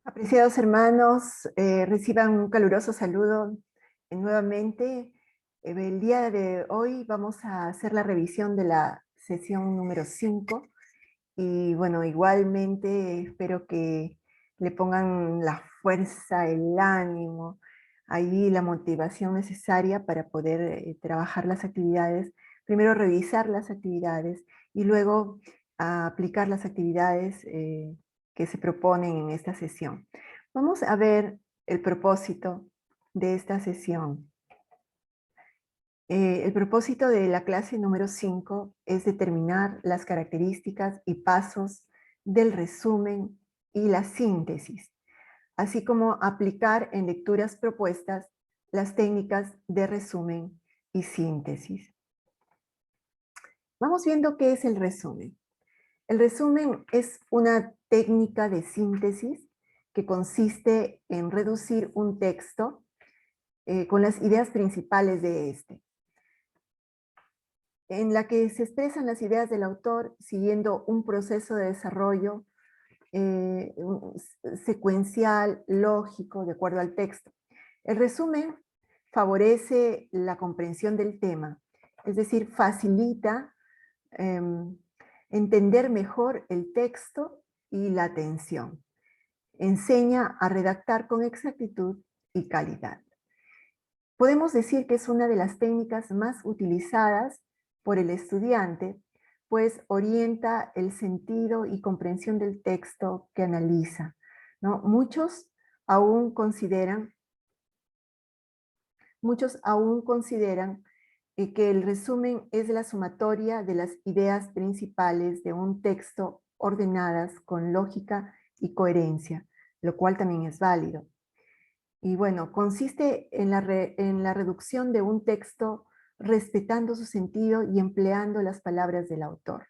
Apreciados hermanos, reciban un caluroso saludo nuevamente. El día de hoy vamos a hacer la revisión de la sesión número 5 y bueno, igualmente espero que le pongan la fuerza, el ánimo, ahí la motivación necesaria para poder trabajar las actividades. Primero revisar las actividades y luego aplicar las actividades que se proponen en esta sesión. Vamos a ver el propósito de esta sesión. El propósito de la clase número 5 es determinar las características y pasos del resumen y la síntesis, así como aplicar en lecturas propuestas las técnicas de resumen y síntesis. Vamos viendo qué es el resumen. El resumen es una técnica de síntesis que consiste en reducir un texto con las ideas principales de este, en la que se expresan las ideas del autor siguiendo un proceso de desarrollo secuencial, lógico, de acuerdo al texto. El resumen favorece la comprensión del tema, es decir, facilita entender mejor el texto y la atención. Enseña a redactar con exactitud y calidad. Podemos decir que es una de las técnicas más utilizadas por el estudiante, pues orienta el sentido y comprensión del texto que analiza, ¿no? Muchos aún consideran que el resumen es la sumatoria de las ideas principales de un texto ordenadas con lógica y coherencia, lo cual también es válido. Y bueno, consiste en la reducción de un texto respetando su sentido y empleando las palabras del autor.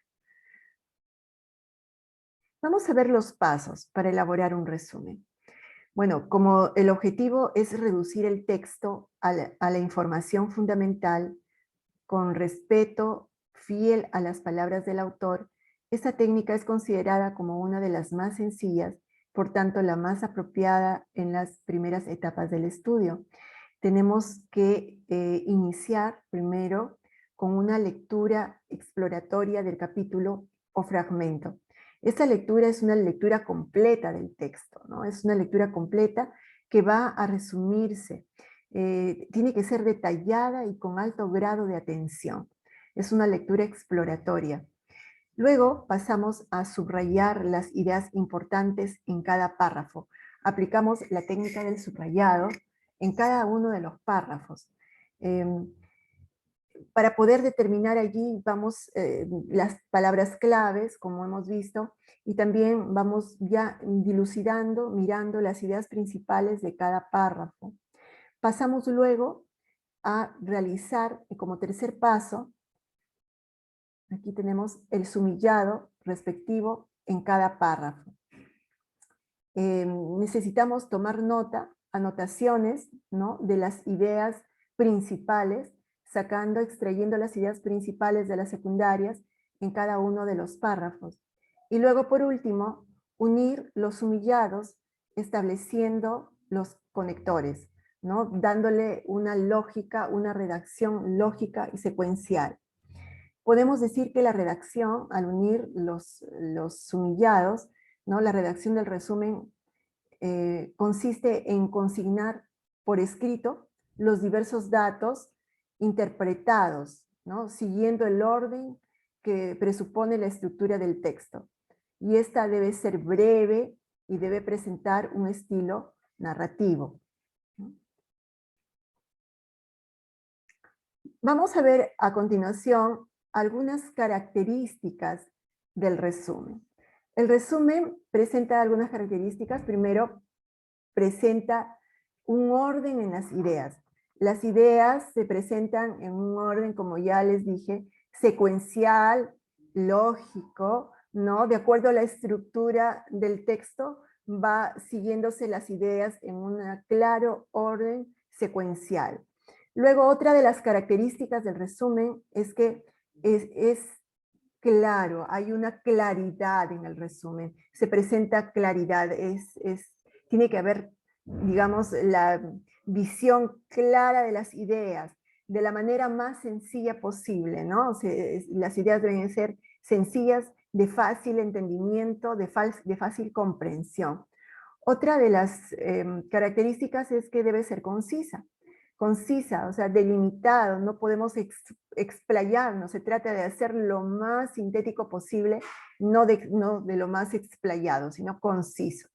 Vamos a ver los pasos para elaborar un resumen. Bueno, como el objetivo es reducir el texto a la información fundamental con respeto fiel a las palabras del autor, esta técnica es considerada como una de las más sencillas, por tanto la más apropiada en las primeras etapas del estudio. Tenemos que iniciar primero con una lectura exploratoria del capítulo o fragmento. Esta lectura es una lectura completa del texto, ¿no? Es una lectura completa que va a resumirse. Tiene que ser detallada y con alto grado de atención. Es una lectura exploratoria. Luego pasamos a subrayar las ideas importantes en cada párrafo. Aplicamos la técnica del subrayado en cada uno de los párrafos. Para poder determinar allí vamos las palabras claves, como hemos visto, y también vamos ya dilucidando, mirando las ideas principales de cada párrafo. Pasamos luego a realizar, como tercer paso, aquí tenemos el sumillado respectivo en cada párrafo. Necesitamos tomar nota, anotaciones, ¿no?, de las ideas principales, extrayendo las ideas principales de las secundarias en cada uno de los párrafos. Y luego, por último, unir los sumillados estableciendo los conectores, ¿no?, dándole una lógica, una redacción lógica y secuencial. Podemos decir que la redacción, al unir los sumillados, ¿no?, la redacción del resumen consiste en consignar por escrito los diversos datos interpretados, ¿no?, siguiendo el orden que presupone la estructura del texto. Y esta debe ser breve y debe presentar un estilo narrativo. Vamos a ver a continuación algunas características del resumen. El resumen presenta algunas características. Primero, presenta un orden en las ideas. Las ideas se presentan en un orden, como ya les dije, secuencial, lógico, ¿no? De acuerdo a la estructura del texto, va siguiéndose las ideas en un claro orden secuencial. Luego, otra de las características del resumen es que es claro, hay una claridad en el resumen, se presenta claridad, es Tiene que haber, digamos, la visión clara de las ideas, de la manera más sencilla posible, ¿no? O sea, las ideas deben ser sencillas, de fácil entendimiento, de fácil comprensión. Otra de las características es que debe ser concisa, o sea, delimitado, no podemos explayarnos, se trata de hacer lo más sintético posible, no de lo más explayado, sino conciso.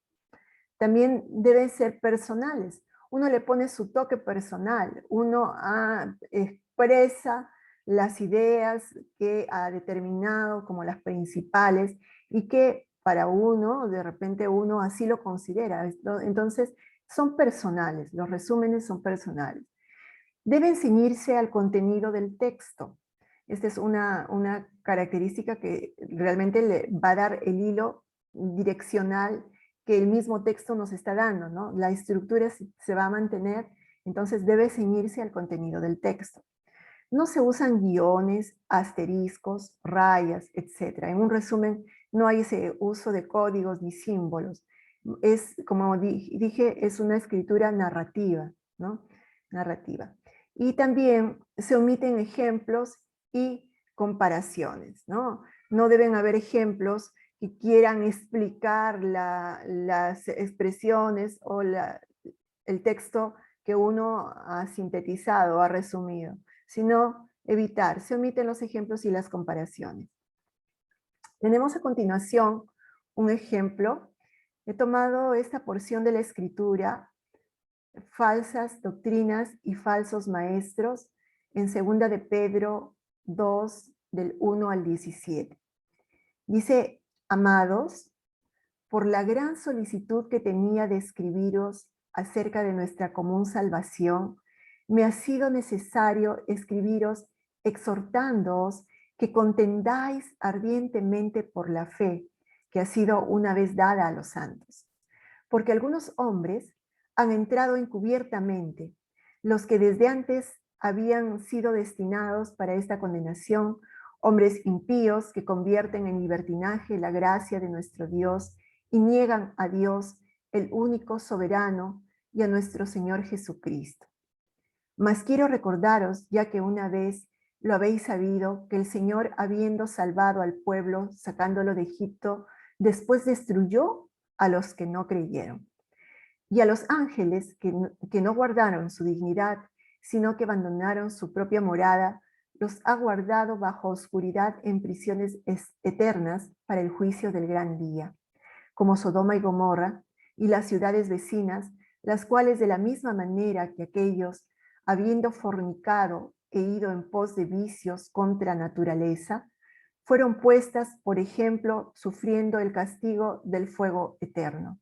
También deben ser personales, uno le pone su toque personal, uno expresa las ideas que ha determinado como las principales y que para uno, de repente uno así lo considera. Entonces, son personales, los resúmenes son personales. Deben ceñirse al contenido del texto. Esta es una característica que realmente le va a dar el hilo direccional que el mismo texto nos está dando, ¿no? La estructura se va a mantener, entonces debe ceñirse al contenido del texto. No se usan guiones, asteriscos, rayas, etc. En un resumen, no hay ese uso de códigos ni símbolos. Es, como dije, es una escritura narrativa, ¿no? Narrativa. Y también se omiten ejemplos y comparaciones, ¿no? No deben haber ejemplos que quieran explicar las expresiones o el texto que uno ha sintetizado, ha resumido, sino evitar, se omiten los ejemplos y las comparaciones. Tenemos a continuación un ejemplo. He tomado esta porción de la escritura, falsas doctrinas y falsos maestros, en 2 de Pedro 2, del 1 al 17. Dice, amados, por la gran solicitud que tenía de escribiros acerca de nuestra común salvación, me ha sido necesario escribiros exhortándoos que contendáis ardientemente por la fe que ha sido una vez dada a los santos. Porque algunos hombres han entrado encubiertamente, los que desde antes habían sido destinados para esta condenación, hombres impíos que convierten en libertinaje la gracia de nuestro Dios y niegan a Dios, el único soberano, y a nuestro Señor Jesucristo. Mas quiero recordaros, ya que una vez lo habéis sabido, que el Señor, habiendo salvado al pueblo, sacándolo de Egipto, después destruyó a los que no creyeron. Y a los ángeles que no guardaron su dignidad, sino que abandonaron su propia morada, los ha guardado bajo oscuridad en prisiones eternas para el juicio del gran día, como Sodoma y Gomorra, y las ciudades vecinas, las cuales de la misma manera que aquellos, habiendo fornicado e ido en pos de vicios contra naturaleza, fueron puestas, por ejemplo, sufriendo el castigo del fuego eterno.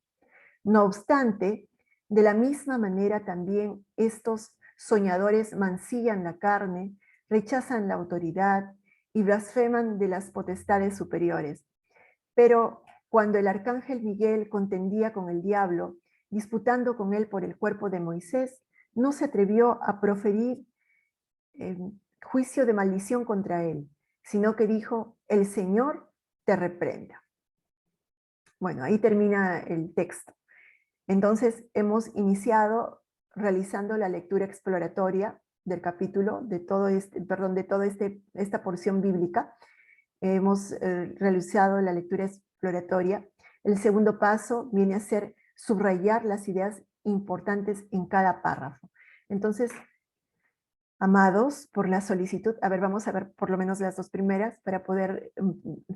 No obstante, de la misma manera también estos soñadores mancillan la carne, rechazan la autoridad y blasfeman de las potestades superiores. Pero cuando el arcángel Miguel contendía con el diablo, disputando con él por el cuerpo de Moisés, no se atrevió a proferir juicio de maldición contra él, sino que dijo, el Señor te reprenda. Bueno, ahí termina el texto. Entonces, hemos iniciado realizando la lectura exploratoria del capítulo, de toda esta porción bíblica. Hemos realizado la lectura exploratoria. El segundo paso viene a ser subrayar las ideas importantes en cada párrafo. Entonces, amados, por la solicitud, a ver, vamos a ver por lo menos las dos primeras para poder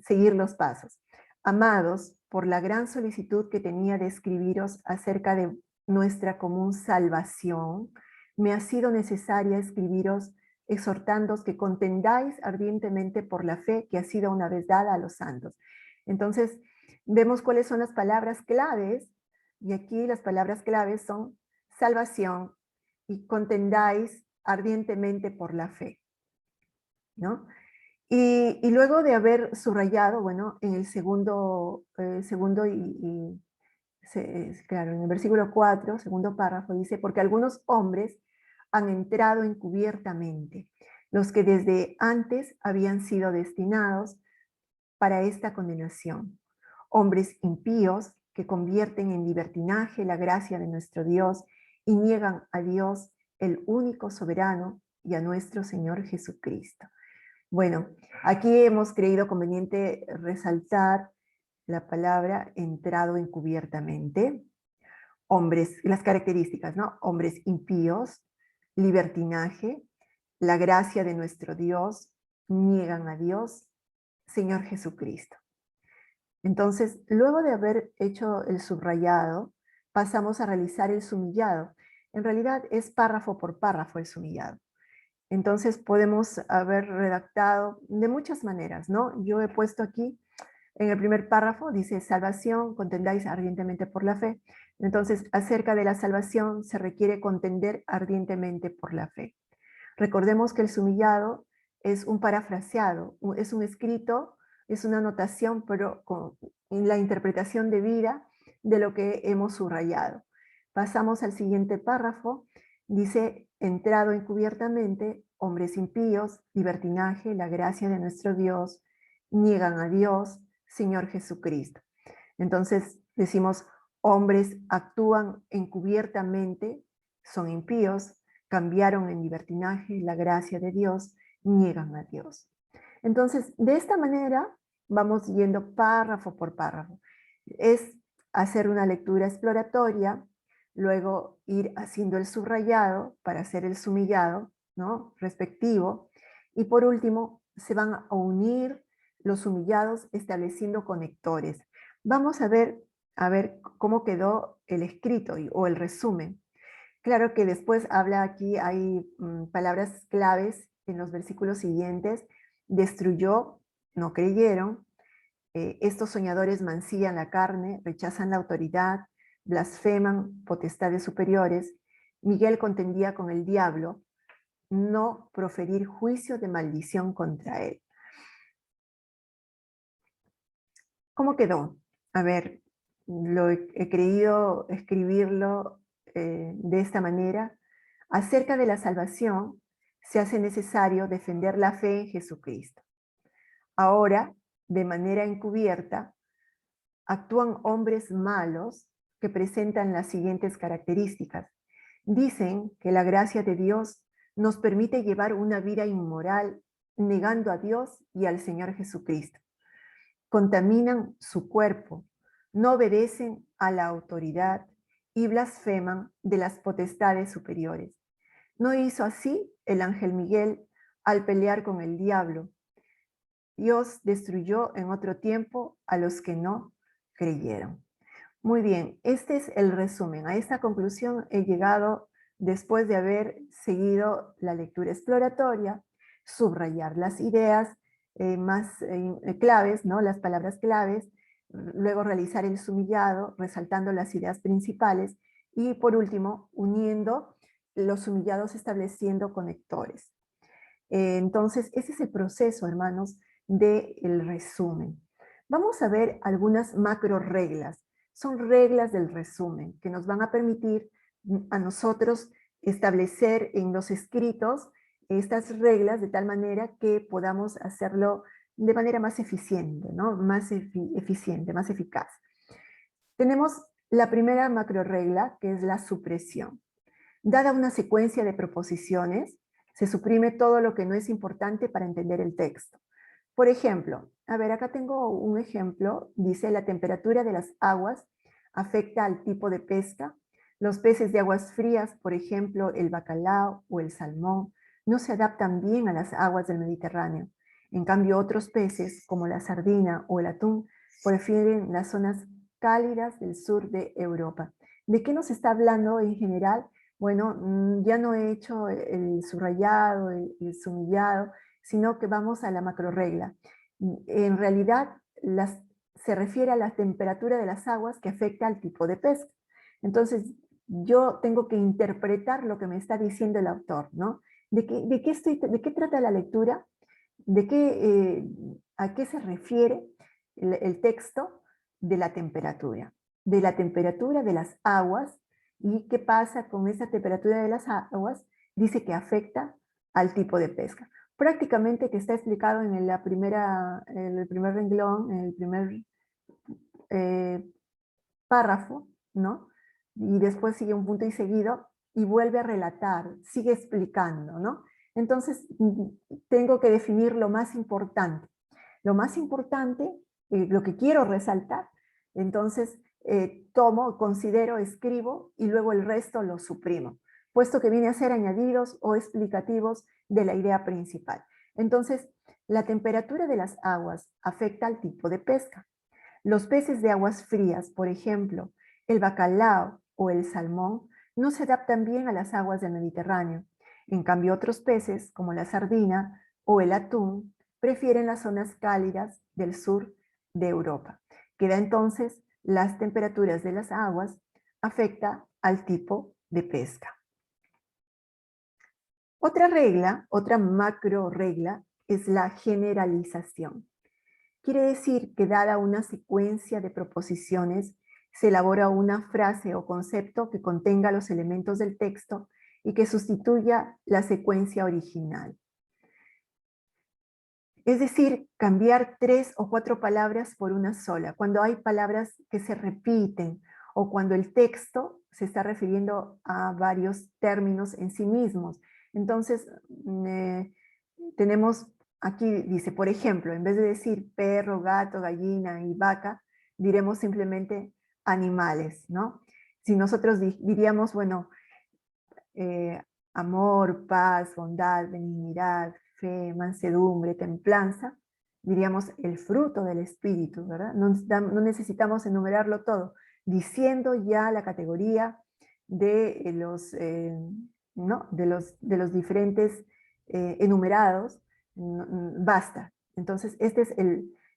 seguir los pasos. Amados, por la gran solicitud que tenía de escribiros acerca de nuestra común salvación, me ha sido necesaria escribiros exhortándoos que contendáis ardientemente por la fe que ha sido una vez dada a los santos. Entonces, vemos cuáles son las palabras claves, y aquí las palabras claves son salvación y contendáis ardientemente por la fe, ¿no? Y luego de haber subrayado, bueno, en el claro, en el versículo 4, segundo párrafo, dice, porque algunos hombres han entrado encubiertamente, los que desde antes habían sido destinados para esta condenación, hombres impíos que convierten en libertinaje la gracia de nuestro Dios y niegan a Dios, el único soberano, y a nuestro Señor Jesucristo. Bueno, aquí hemos creído conveniente resaltar la palabra entrado encubiertamente. Hombres, las características, ¿no? Hombres impíos, libertinaje, la gracia de nuestro Dios, niegan a Dios, Señor Jesucristo. Entonces, luego de haber hecho el subrayado, pasamos a realizar el sumillado. En realidad es párrafo por párrafo el sumillado. Entonces podemos haber redactado de muchas maneras, ¿no? Yo he puesto aquí, en el primer párrafo, dice salvación, contendáis ardientemente por la fe. Entonces, acerca de la salvación se requiere contender ardientemente por la fe. Recordemos que el sumillado es un parafraseado, es un escrito, es una anotación, pero con la interpretación debida de lo que hemos subrayado. Pasamos al siguiente párrafo, dice, entrado encubiertamente, hombres impíos, libertinaje, la gracia de nuestro Dios, niegan a Dios, Señor Jesucristo. Entonces decimos, hombres actúan encubiertamente, son impíos, cambiaron en libertinaje la gracia de Dios, niegan a Dios. Entonces, de esta manera vamos yendo párrafo por párrafo. Es hacer una lectura exploratoria, luego ir haciendo el subrayado para hacer el sumillado, ¿no? Respectivo, y por último se van a unir los sumillados estableciendo conectores. Vamos a ver cómo quedó el escrito o el resumen. Claro que después habla aquí, hay palabras claves en los versículos siguientes. Destruyó, no creyeron. Estos soñadores mancillan la carne, rechazan la autoridad, blasfeman potestades superiores. Miguel contendía con el diablo, no proferir juicio de maldición contra él. ¿Cómo quedó? A ver, lo he creído escribirlo de esta manera. Acerca de la salvación, se hace necesario defender la fe en Jesucristo. Ahora, de manera encubierta, actúan hombres malos que presentan las siguientes características. Dicen que la gracia de Dios nos permite llevar una vida inmoral, negando a Dios y al Señor Jesucristo. Contaminan su cuerpo, no obedecen a la autoridad y blasfeman de las potestades superiores. ¿No hizo así el ángel Miguel al pelear con el diablo? Dios destruyó en otro tiempo a los que no creyeron. Muy bien, este es el resumen. A esta conclusión he llegado después de haber seguido la lectura exploratoria, subrayar las ideas más claves, ¿no? Las palabras claves, luego realizar el sumillado, resaltando las ideas principales, y por último, uniendo los sumillados estableciendo conectores. Entonces, ese es el proceso, hermanos, del resumen. Vamos a ver algunas macro reglas. Son reglas del resumen que nos van a permitir a nosotros establecer en los escritos estas reglas de tal manera que podamos hacerlo de manera más eficiente, ¿no? Más eficiente, más eficaz. Tenemos la primera macro regla, que es la supresión. Dada una secuencia de proposiciones, se suprime todo lo que no es importante para entender el texto. Por ejemplo, a ver, acá tengo un ejemplo, dice la temperatura de las aguas afecta al tipo de pesca. Los peces de aguas frías, por ejemplo, el bacalao o el salmón, no se adaptan bien a las aguas del Mediterráneo. En cambio, otros peces, como la sardina o el atún, prefieren las zonas cálidas del sur de Europa. ¿De qué nos está hablando en general? Bueno, ya no he hecho el subrayado, el sumillado, sino que vamos a la macro regla. En realidad, se refiere a la temperatura de las aguas que afecta al tipo de pesca. Entonces, yo tengo que interpretar lo que me está diciendo el autor, ¿no? ¿De qué trata la lectura? ¿A qué se refiere el texto de la temperatura? De la temperatura de las aguas. ¿Y qué pasa con esa temperatura de las aguas? Dice que afecta al tipo de pesca. Prácticamente que está explicado en el primer renglón, en el primer párrafo, ¿no? Y después sigue un punto y seguido y vuelve a relatar, sigue explicando, ¿no? Entonces, tengo que definir lo más importante. Lo más importante, lo que quiero resaltar, entonces tomo, considero, escribo y luego el resto lo suprimo, puesto que viene a ser añadidos o explicativos de la idea principal. Entonces, la temperatura de las aguas afecta al tipo de pesca. Los peces de aguas frías, por ejemplo, el bacalao o el salmón, no se adaptan bien a las aguas del Mediterráneo. En cambio, otros peces, como la sardina o el atún, prefieren las zonas cálidas del sur de Europa. Queda entonces las temperaturas de las aguas afecta al tipo de pesca. Otra regla, otra macro regla, es la generalización. Quiere decir que dada una secuencia de proposiciones, se elabora una frase o concepto que contenga los elementos del texto y que sustituya la secuencia original. Es decir, cambiar 3 o 4 palabras por una sola, cuando hay palabras que se repiten o cuando el texto se está refiriendo a varios términos en sí mismos. Entonces, tenemos aquí, dice, por ejemplo, en vez de decir perro, gato, gallina y vaca, diremos simplemente animales, ¿no? Si nosotros diríamos, bueno, eh, amor, paz, bondad, benignidad, fe, mansedumbre, templanza, diríamos el fruto del espíritu, ¿verdad? No necesitamos enumerarlo todo, diciendo ya la categoría de ¿no? de los diferentes enumerados, basta. Entonces, esta es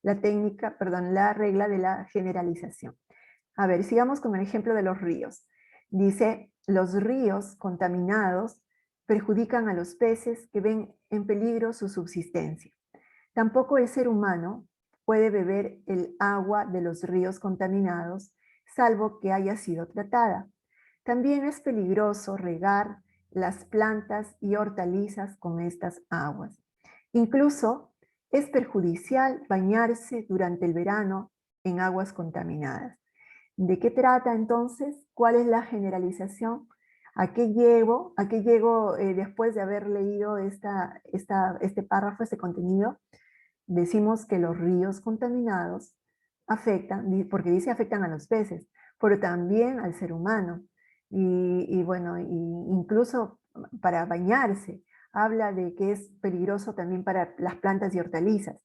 la técnica, perdón, la regla de la generalización. A ver, sigamos con el ejemplo de los ríos. Dice, los ríos contaminados perjudican a los peces que ven en peligro su subsistencia. Tampoco el ser humano puede beber el agua de los ríos contaminados, salvo que haya sido tratada. También es peligroso regar las plantas y hortalizas con estas aguas. Incluso es perjudicial bañarse durante el verano en aguas contaminadas. ¿De qué trata entonces? ¿Cuál es la generalización? ¿A qué llego? ¿A qué llego después de haber leído este párrafo, este contenido? Decimos que los ríos contaminados afectan, porque dice afectan a los peces, pero también al ser humano. Y bueno, incluso para bañarse, habla de que es peligroso también para las plantas y hortalizas.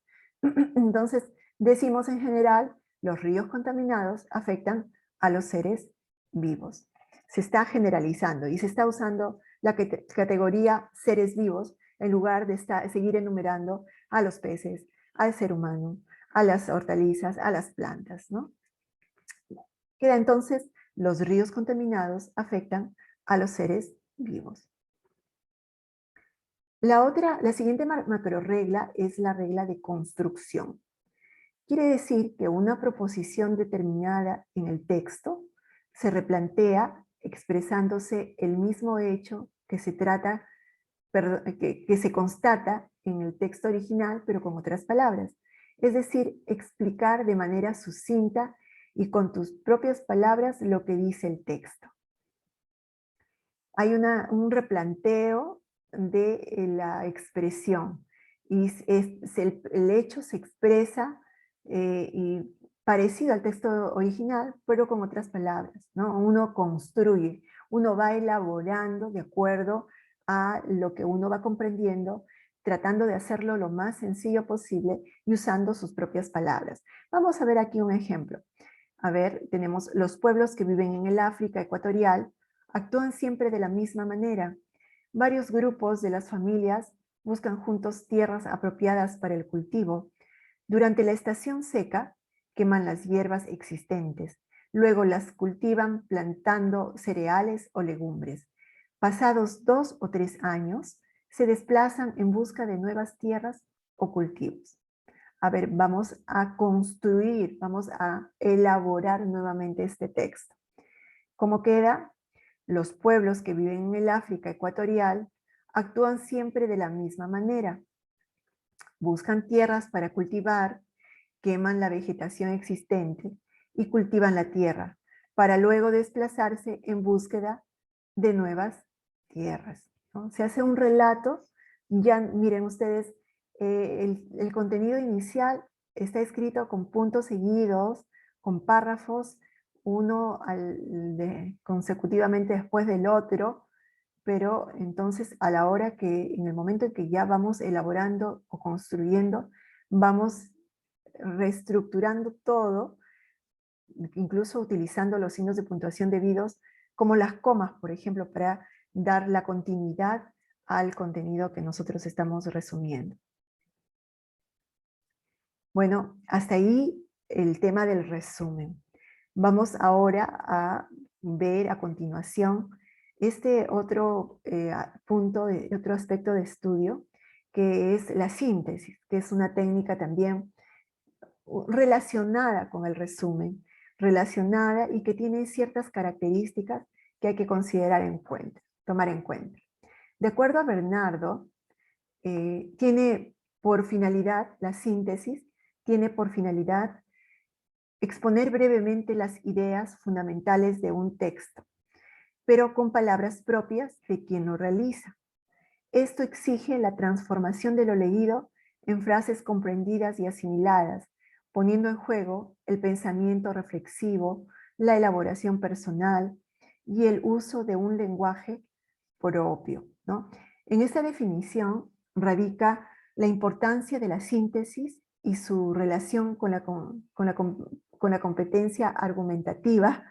Entonces, decimos en general, los ríos contaminados afectan a los seres vivos. Se está generalizando y se está usando la categoría seres vivos en lugar de seguir enumerando a los peces, al ser humano, a las hortalizas, a las plantas, ¿no? Queda entonces, los ríos contaminados afectan a los seres vivos. La siguiente macro regla es la regla de construcción. Quiere decir que una proposición determinada en el texto se replantea expresándose el mismo hecho que que se constata en el texto original, pero con otras palabras. Es decir, explicar de manera sucinta y con tus propias palabras lo que dice el texto. Hay un replanteo de la expresión y el hecho se expresa y parecido al texto original, pero con otras palabras, ¿no? Uno construye, uno va elaborando de acuerdo a lo que uno va comprendiendo, tratando de hacerlo lo más sencillo posible y usando sus propias palabras. Vamos a ver aquí un ejemplo. A ver, tenemos los pueblos que viven en el África ecuatorial, actúan siempre de la misma manera. Varios grupos de las familias buscan juntos tierras apropiadas para el cultivo. Durante la estación seca, queman las hierbas existentes. Luego las cultivan plantando cereales o legumbres. Pasados 2 o 3 años, se desplazan en busca de nuevas tierras o cultivos. A ver, vamos a construir, vamos a elaborar nuevamente este texto. ¿Cómo queda? Los pueblos que viven en el África ecuatorial actúan siempre de la misma manera. Buscan tierras para cultivar, queman la vegetación existente y cultivan la tierra. para luego desplazarse en búsqueda de nuevas tierras, ¿no? Se hace un relato, ya miren ustedes, el contenido inicial está escrito con puntos seguidos, con párrafos, consecutivamente después del otro, pero entonces a la hora que, en el momento en que ya vamos elaborando o construyendo, vamos reestructurando todo, incluso utilizando los signos de puntuación debidos, como las comas, por ejemplo, para dar la continuidad al contenido que nosotros estamos resumiendo. Bueno, hasta ahí el tema del resumen. Vamos ahora a ver a continuación este otro otro aspecto de estudio, que es la síntesis, que es una técnica también relacionada con el resumen, relacionada y que tiene ciertas características que hay que considerar en cuenta, tomar en cuenta. De acuerdo a Bernardo, tiene por finalidad, la síntesis tiene por finalidad exponer brevemente las ideas fundamentales de un texto, pero con palabras propias de quien lo realiza. Esto exige la transformación de lo leído en frases comprendidas y asimiladas, poniendo en juego el pensamiento reflexivo, la elaboración personal y el uso de un lenguaje propio, ¿no? En esta definición radica la importancia de la síntesis y su relación con la competencia argumentativa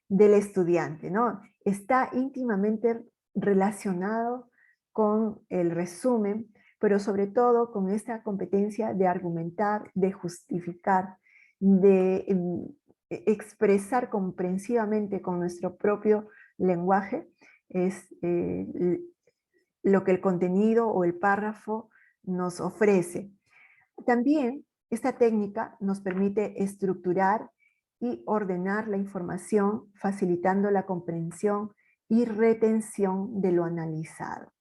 del estudiante, ¿no? Está íntimamente relacionado con el resumen, pero sobre todo con esta competencia de argumentar, de justificar, de expresar comprensivamente con nuestro propio lenguaje, es lo que el contenido o el párrafo nos ofrece. También esta técnica nos permite estructurar y ordenar la información, facilitando la comprensión y retención de lo analizado.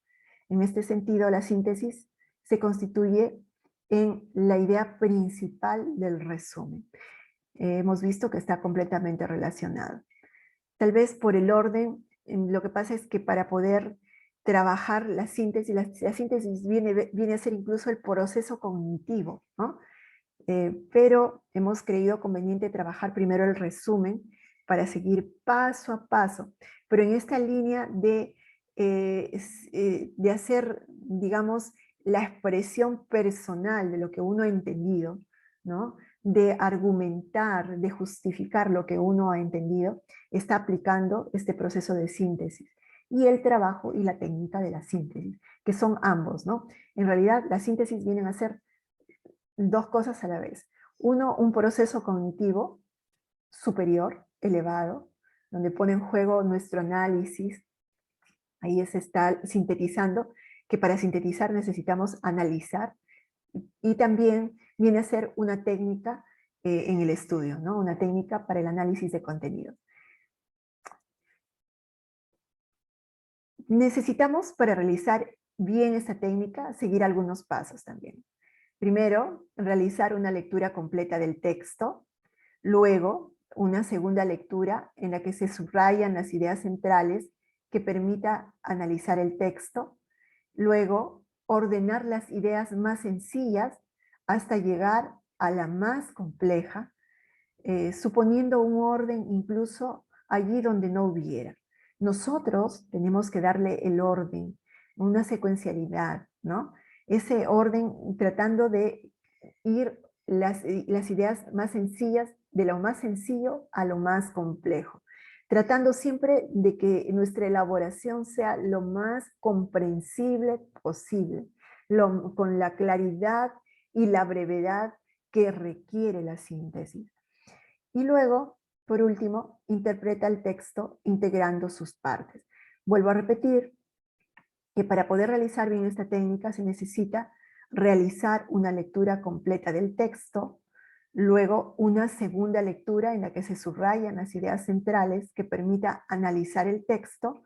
En este sentido, la síntesis se constituye en la idea principal del resumen. Hemos visto que está completamente relacionado. Tal vez por el orden, lo que pasa es que para poder trabajar la síntesis viene a ser incluso el proceso cognitivo, ¿no? Pero hemos creído conveniente trabajar primero el resumen para seguir paso a paso, pero en esta línea de hacer, digamos, la expresión personal de lo que uno ha entendido, ¿no? De argumentar, de justificar lo que uno ha entendido, está aplicando este proceso de síntesis. Y el trabajo y la técnica de la síntesis, que son ambos, ¿no? En realidad, la síntesis vienen a ser dos cosas a la vez. Uno, un proceso cognitivo superior, elevado, donde pone en juego nuestro análisis. Ahí se está sintetizando, que para sintetizar necesitamos analizar. Y también viene a ser una técnica en el estudio, ¿no? Una técnica para el análisis de contenido. Necesitamos, para realizar bien esta técnica, seguir algunos pasos también. Primero, realizar una lectura completa del texto. Luego, una segunda lectura en la que se subrayan las ideas centrales que permita analizar el texto. Luego, ordenar las ideas más sencillas hasta llegar a la más compleja, suponiendo un orden incluso allí donde no hubiera. Nosotros tenemos que darle el orden, una secuencialidad, ¿no? Ese orden tratando de ir las ideas más sencillas, de lo más sencillo a lo más complejo, tratando siempre de que nuestra elaboración sea lo más comprensible posible, con la claridad y la brevedad que requiere la síntesis. Y luego, por último, interpreta el texto integrando sus partes. Vuelvo a repetir que para poder realizar bien esta técnica se necesita realizar una lectura completa del texto, luego una segunda lectura en la que se subrayan las ideas centrales que permita analizar el texto,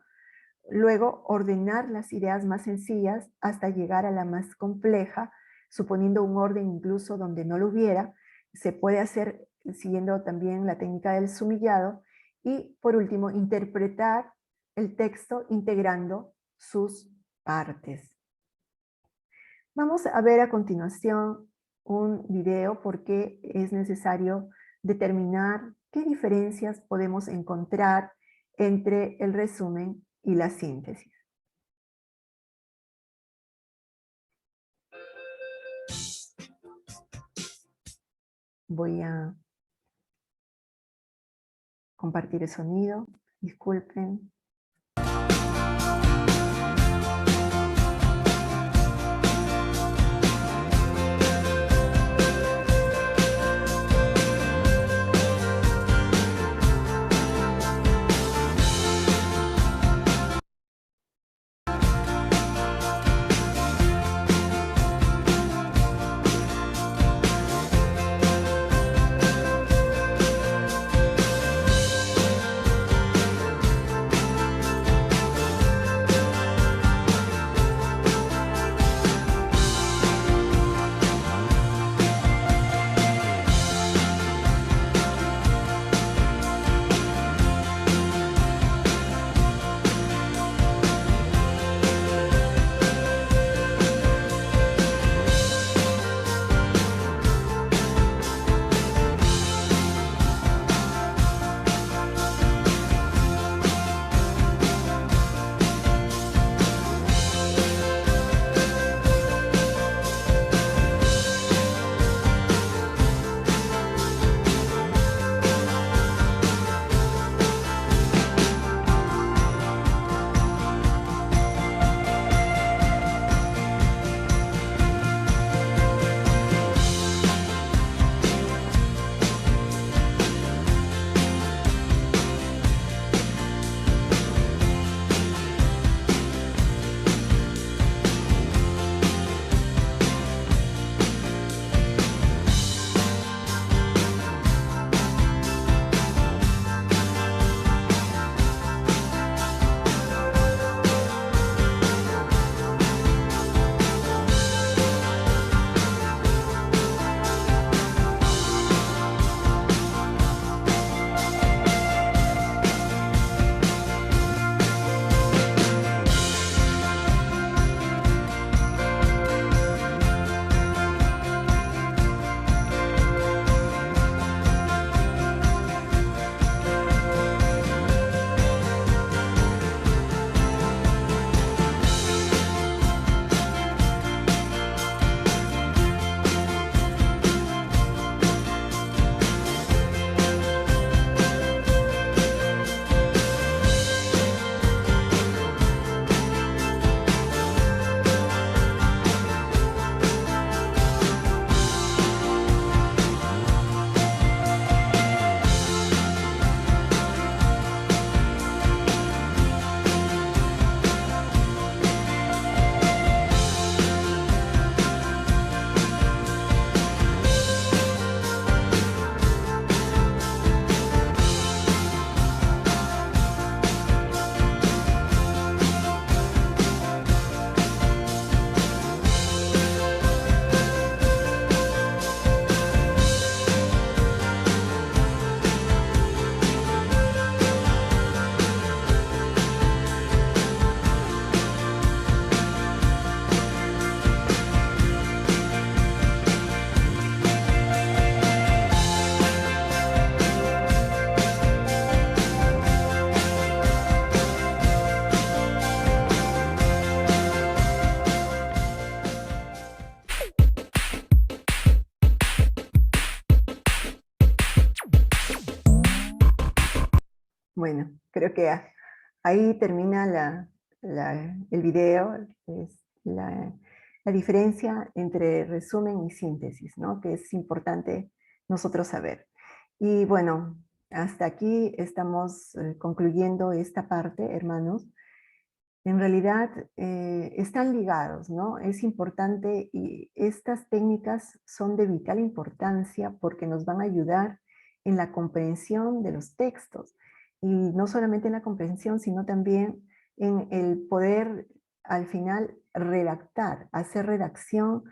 luego ordenar las ideas más sencillas hasta llegar a la más compleja, suponiendo un orden incluso donde no lo hubiera. Se puede hacer siguiendo también la técnica del sumillado Y por último, interpretar el texto integrando sus partes. Vamos a ver a continuación un video porque es necesario determinar qué diferencias podemos encontrar entre el resumen y la síntesis. Voy a compartir el sonido, disculpen. Bueno, creo que ahí termina el video, es la diferencia entre resumen y síntesis, ¿no? Que es importante nosotros saber. Y bueno, hasta aquí estamos concluyendo esta parte, hermanos. En realidad están ligados, ¿no? Es importante y estas técnicas son de vital importancia porque nos van a ayudar en la comprensión de los textos. Y no solamente en la comprensión, sino también en el poder al final redactar, hacer redacción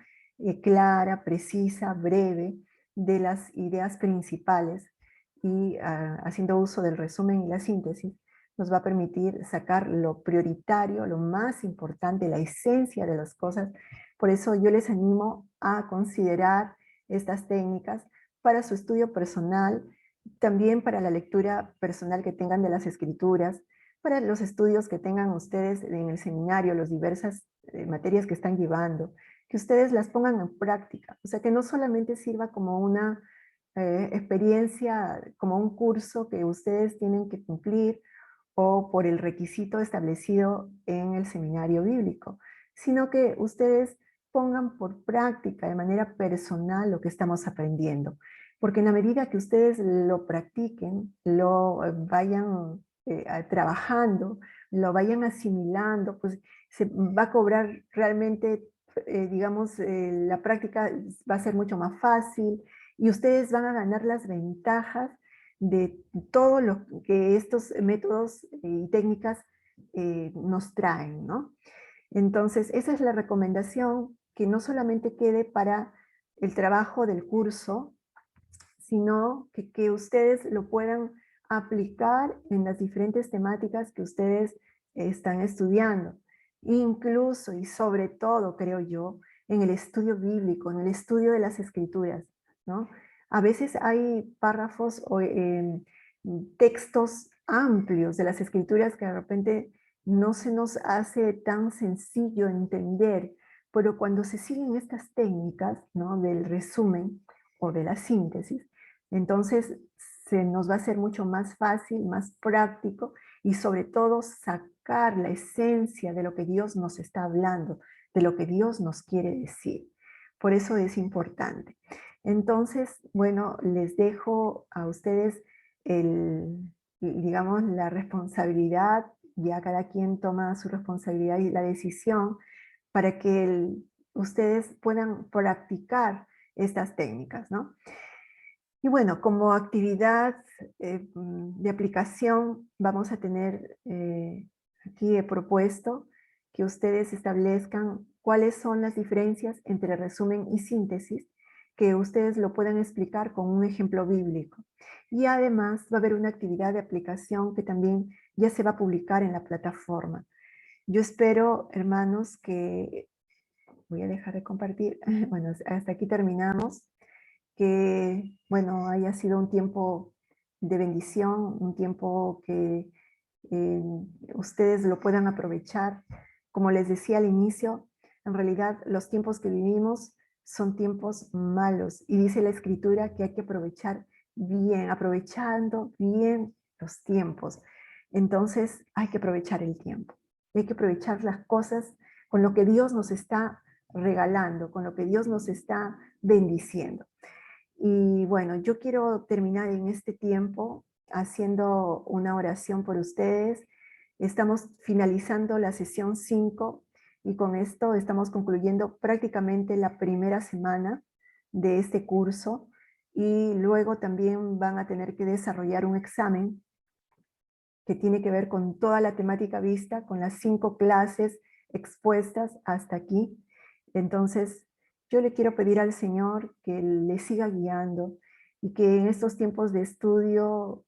clara, precisa, breve de las ideas principales y haciendo uso del resumen y la síntesis, nos va a permitir sacar lo prioritario, lo más importante, la esencia de las cosas. Por eso yo les animo a considerar estas técnicas para su estudio personal, también para la lectura personal que tengan de las escrituras, para los estudios que tengan ustedes en el seminario, las diversas materias que están llevando, que ustedes las pongan en práctica. O sea, que no solamente sirva como una experiencia, como un curso que ustedes tienen que cumplir o por el requisito establecido en el seminario bíblico, sino que ustedes pongan por práctica de manera personal lo que estamos aprendiendo. Porque en la medida que ustedes lo practiquen, lo vayan trabajando, lo vayan asimilando, pues se va a cobrar realmente, digamos, la práctica va a ser mucho más fácil y ustedes van a ganar las ventajas de todo lo que estos métodos y técnicas nos traen, ¿no? Entonces, esa es la recomendación, que no solamente quede para el trabajo del curso, sino que ustedes lo puedan aplicar en las diferentes temáticas que ustedes están estudiando. Incluso y sobre todo, creo yo, en el estudio bíblico, en el estudio de las escrituras, ¿no? A veces hay párrafos o textos amplios de las escrituras que de repente no se nos hace tan sencillo entender, pero cuando se siguen estas técnicas, ¿no?, del resumen o de la síntesis, entonces se nos va a hacer mucho más fácil, más práctico y sobre todo sacar la esencia de lo que Dios nos está hablando, de lo que Dios nos quiere decir. Por eso es importante. Entonces, bueno, les dejo a ustedes digamos, la responsabilidad, ya cada quien toma su responsabilidad y la decisión para que ustedes puedan practicar estas técnicas, ¿no? Y bueno, como actividad de aplicación vamos a tener, aquí he propuesto que ustedes establezcan cuáles son las diferencias entre resumen y síntesis, que ustedes lo puedan explicar con un ejemplo bíblico. Y además va a haber una actividad de aplicación que también ya se va a publicar en la plataforma. Yo espero, hermanos, que voy a dejar de compartir. Bueno, hasta aquí terminamos. Que, bueno, haya sido un tiempo de bendición, un tiempo que eh, ustedes lo puedan aprovechar. Como les decía al inicio, en realidad los tiempos que vivimos son tiempos malos y dice la escritura que hay que aprovechar bien, aprovechando bien los tiempos. Entonces hay que aprovechar el tiempo, hay que aprovechar las cosas con lo que Dios nos está regalando, con lo que Dios nos está bendiciendo. Y bueno, yo quiero terminar en este tiempo haciendo una oración por ustedes. Estamos finalizando la sesión 5 y con esto estamos concluyendo prácticamente la primera semana de este curso y luego también van a tener que desarrollar un examen que tiene que ver con toda la temática vista, con las 5 clases expuestas hasta aquí. Entonces, yo le quiero pedir al Señor que le siga guiando y que en estos tiempos de estudio,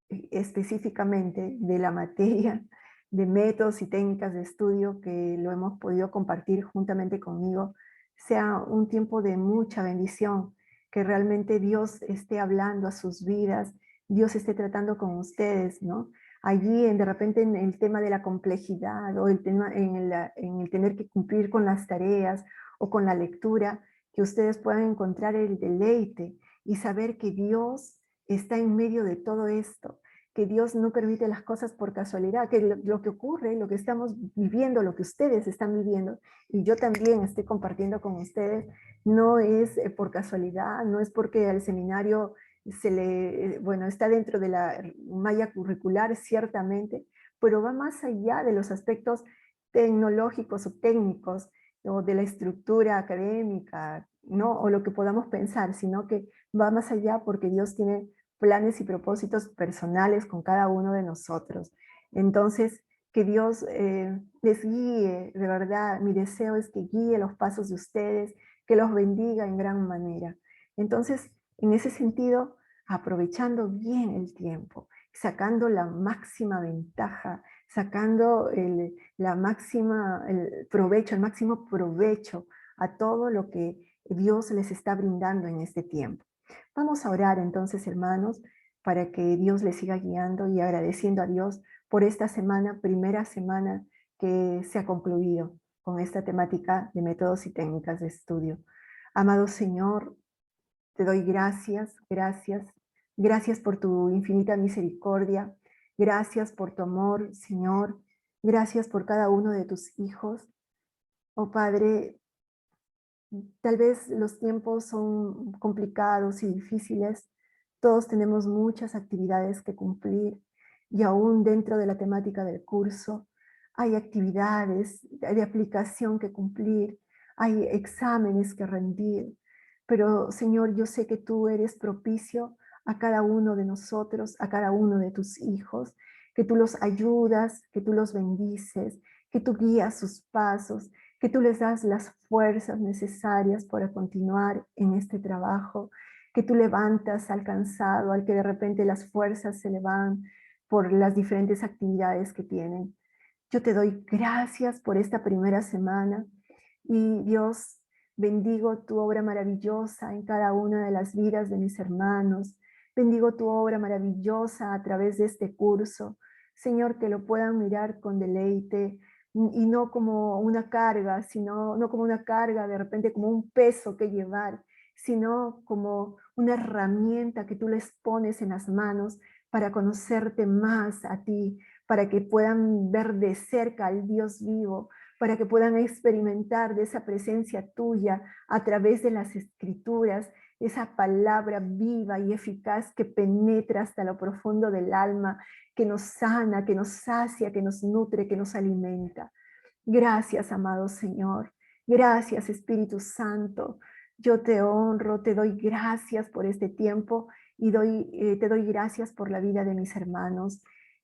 específicamente de la materia, de métodos y técnicas de estudio que lo hemos podido compartir juntamente conmigo, sea un tiempo de mucha bendición, que realmente Dios esté hablando a sus vidas, Dios esté tratando con ustedes, ¿no? Allí de repente en el tema de la complejidad o el tema en el tener que cumplir con las tareas o con la lectura, que ustedes puedan encontrar el deleite y saber que Dios está en medio de todo esto, que Dios no permite las cosas por casualidad, que lo que ocurre, lo que estamos viviendo, lo que ustedes están viviendo, y yo también estoy compartiendo con ustedes, no es por casualidad, no es porque al seminario bueno, está dentro de la malla curricular, ciertamente, pero va más allá de los aspectos tecnológicos o técnicos, o de la estructura académica, ¿no? O lo que podamos pensar, sino que va más allá porque Dios tiene planes y propósitos personales con cada uno de nosotros. Entonces, que Dios les guíe, de verdad, mi deseo es que guíe los pasos de ustedes, que los bendiga en gran manera. Entonces, en ese sentido, aprovechando bien el tiempo, sacando la máxima ventaja, sacando el máximo provecho a todo lo que Dios les está brindando en este tiempo. Vamos a orar entonces, hermanos, para que Dios les siga guiando y agradeciendo a Dios por esta semana, primera semana que se ha concluido con esta temática de métodos y técnicas de estudio. Amado Señor, te doy gracias, gracias, gracias por tu infinita misericordia, gracias por tu amor, Señor, gracias por cada uno de tus hijos. Oh Padre, tal vez los tiempos son complicados y difíciles, todos tenemos muchas actividades que cumplir y aún dentro de la temática del curso hay actividades de aplicación que cumplir, hay exámenes que rendir, pero Señor, yo sé que tú eres propicio a cada uno de nosotros, a cada uno de tus hijos, que tú los ayudas, que tú los bendices, que tú guías sus pasos, que tú les das las fuerzas necesarias para continuar en este trabajo, que tú levantas al cansado, al que de repente las fuerzas se le van por las diferentes actividades que tienen. Yo te doy gracias por esta primera semana y Dios, bendigo tu obra maravillosa en cada una de las vidas de mis hermanos. Bendigo tu obra maravillosa a través de este curso. Señor, que lo puedan mirar con deleite, y no como una carga, sino no como una carga, de repente como un peso que llevar, sino como una herramienta que tú les pones en las manos para conocerte más a ti, para que puedan ver de cerca al Dios vivo, para que puedan experimentar de esa presencia tuya a través de las escrituras, esa palabra viva y eficaz que penetra hasta lo profundo del alma, que nos sana, que nos sacia, que nos nutre, que nos alimenta. Gracias, amado Señor. Gracias, Espíritu Santo. Yo te honro, te doy gracias por este tiempo y te doy gracias por la vida de mis hermanos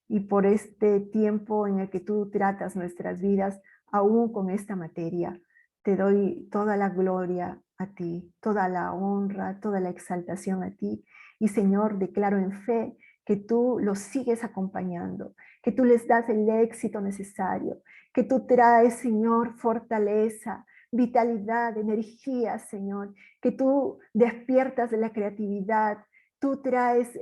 y por este tiempo en el que tú tratas nuestras vidas aún con esta materia. Te doy toda la gloria a ti, toda la honra, toda la exaltación a ti. Y Señor, declaro en fe que tú los sigues acompañando, que tú les das el éxito necesario, que tú traes, Señor, fortaleza, vitalidad, energía, Señor, que tú despiertas de la creatividad, tú traes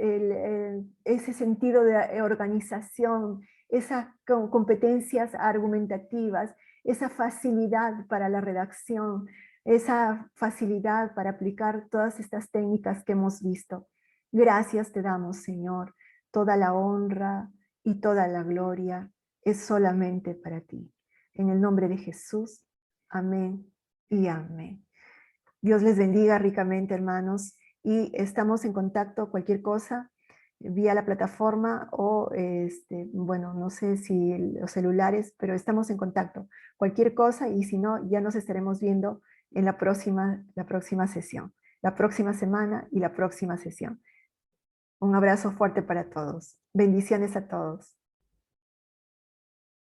ese sentido de organización, esas competencias argumentativas, esa facilidad para la redacción, esa facilidad para aplicar todas estas técnicas que hemos visto. Gracias te damos, Señor. Toda la honra y toda la gloria es solamente para ti. En el nombre de Jesús, amén y amén. Dios les bendiga ricamente, hermanos, y estamos en contacto, cualquier cosa, vía la plataforma o, bueno, no sé si los celulares, pero estamos en contacto. Cualquier cosa, y si no, ya nos estaremos viendo en la próxima sesión, la próxima semana y la próxima sesión. Un abrazo fuerte para todos. Bendiciones a todos.